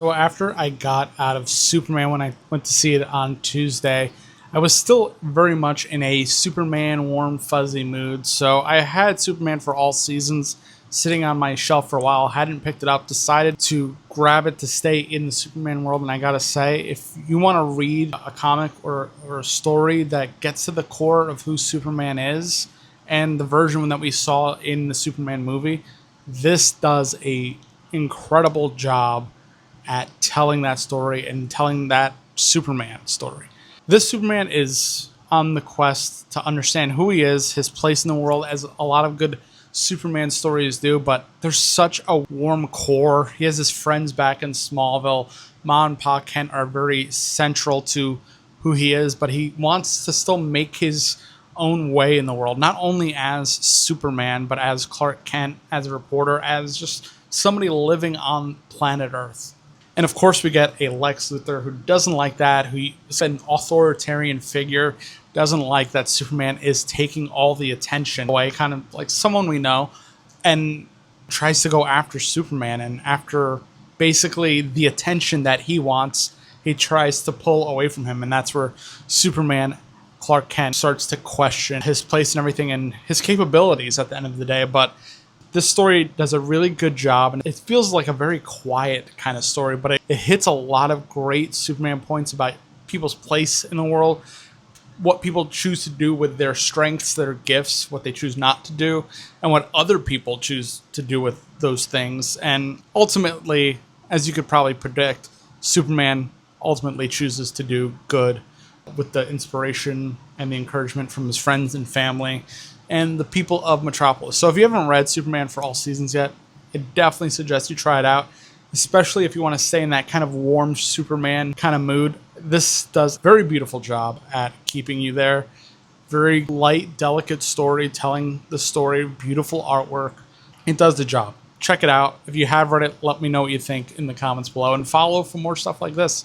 So after I got out of Superman when I went to see it on Tuesday, I was still very much in a Superman warm fuzzy mood. So I had Superman for all seasons sitting on my shelf for a while, hadn't picked it up, decided to grab it to stay in the Superman world. And I gotta say, if you want to read a comic or a story that gets to the core of who Superman is and the version that we saw in the Superman movie, this does a incredible job at telling that story and telling that Superman story. This Superman is on the quest to understand who he is, his place in the world, as a lot of good Superman stories do, but there's such a warm core. He has his friends back in Smallville. Ma and Pa Kent are very central to who he is, but he wants to still make his own way in the world, not only as Superman, but as Clark Kent, as a reporter, as just somebody living on planet Earth. And of course, we get a Lex Luthor who doesn't like that, who is an authoritarian figure, doesn't like that Superman is taking all the attention away, kind of like someone we know, and tries to go after Superman. And after basically the attention that he wants, he tries to pull away from him. And that's where Superman, Clark Kent, starts to question his place and everything and his capabilities at the end of the day. But this story does a really good job, and it feels like a very quiet kind of story, but it hits a lot of great Superman points about people's place in the world, what people choose to do with their strengths, their gifts, what they choose not to do, and what other people choose to do with those things. And ultimately, as you could probably predict, Superman ultimately chooses to do good with the inspiration and the encouragement from his friends and family and the people of Metropolis. So if you haven't read Superman for all seasons yet, I definitely suggest you try it out, especially if you want to stay in that kind of warm Superman kind of mood. This does a very beautiful job at keeping you there. Very light, delicate story, telling the story, beautiful artwork. It does the job. Check it out. If you have read it, let me know what you think in the comments below, and follow for more stuff like this.